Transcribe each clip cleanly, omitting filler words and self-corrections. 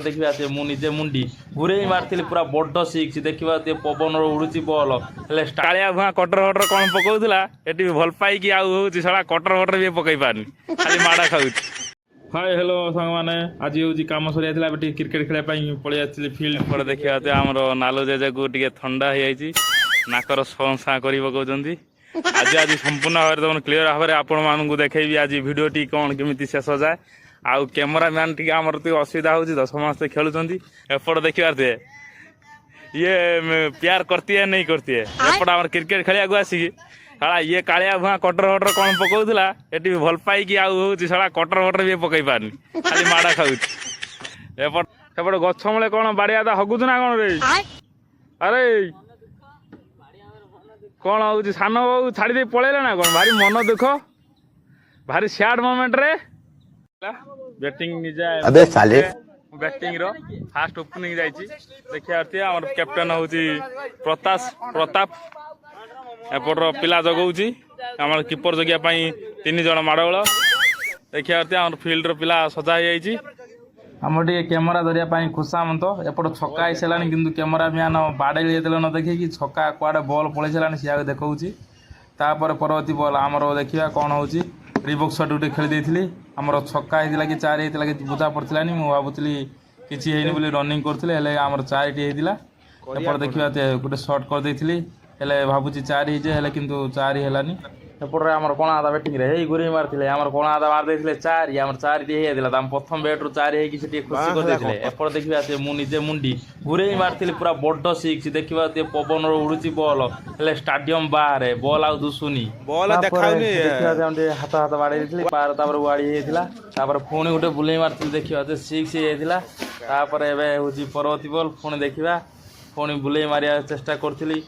देखा मु निजे मुंडी घूरे मारी पूरा बड़ सिक्स देखा पवन उड़ूची बल कालिया भुआ कटर फटर कौन पकाउला ये भल पाई आउे सारा कटर फटर भी पकई पारनी खाली माड़ खाऊ। हाय हेलो सांग मैंने आज हूँ कम सरी जाता क्रिकेट खेलने पलि आसी फिल्ड पर देखा आमर नालू जेजे को टे थंडा हो जाए नाकर सं साँ कर पकाउं आज आज संपूर्ण भाव में क्लीयर भाव में आपण मानक देखी आज भिडियो टी कौन केमी शेष जाए आउ कैमेरा मैन टी आमर तो असुविधा हो तो समस्ते खेलुंट एपट देखिए थे ये प्यार करती है नहीं करती है एपट आम क्रिकेट खेल आसिकी साला ये कालिया भुआ कटर फटर कौन पकाउला ये भल पाई आउे साला कटर फटर भी पकई पारनी खाली माड़ खाऊ। एपट सेपट गछ मूले कौन बाड़िया हगुच ना कौन रे अरे कौन हूँ सान बाबू छाड़ी दे पलैला ना कौन भारी मन दुख भारी सैड मोमेंट रे बैटिंग अबे साले बैटिंग रो फास्ट ओपनिंग जाइए देखिए आम कैप्टेन हूँ प्रताप एपटर पिला जगौची आम कीपर जगियापाई 3 जन माड़गोल देखिए आम फिल्ड पिला सजा हो आम टे कैमेरा धरिया खुशामत एपट छक्का आई सारा कि कैमेरा मैन बाड़े न देखिए छक्का कुआडे बॉल पलि सारा सी देखा तापर परवर्ती बॉल आमर देखा कौन हो रिबॉक शॉट गोटे खेली आमर छक्का होता कि 4 होता कि बुझा पड़ानी मुझे भावुली किसी बोली रनिंग करुले आमर 4 होता एपट देखा गोटे शॉट करदे भावुची 4 होजे कि 4 है एपटे आम कण आधा बैटिंग रे गुरी मारी आम कण आधा मारदे 4 आम 4 होता प्रथम बैट्रु 4 खुशी करदे एपट देखा मु निजे मुंडी घूरे मारी पूरा बड़ सिक्स देखा पवन उड़ूची बल स्टाडियम बाहर बल आउ दुसुनी देखा हाथ हाथ बाड़ी पार वाड़ी होता पुणी गोटे बुले मारी देखा 6 होता हूँ परवर्ती बल पुणी देखा पुणी बुले मारिया चेष्टा करी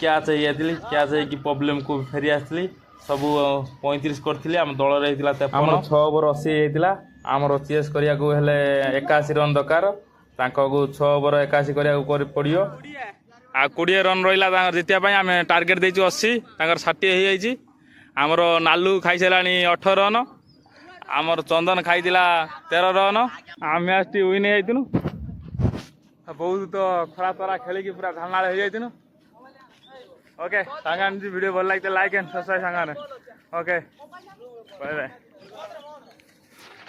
क्याच हो प्रोब्लेम को फेरी आसली सब 35 करी आम दल रही आम 6 ओवर 80 होता आमर चेस करा 81 रन दरकार 6 ओवर 81 पड़ो आ 20 रन रहा जितियापाई आम टार्गेट देचु 80 60 हो आमर नालू खाई सारा 18 रन आमर चंदन खाई 13 रन आम मैच टी विन हो बहुत तो खरा तरा खेल पूरा धाना हो जाइनु। ओके सांगा वीडियो भल लगे लाइक एंड सब्सक्राइब सांगा ओके बाय बाय।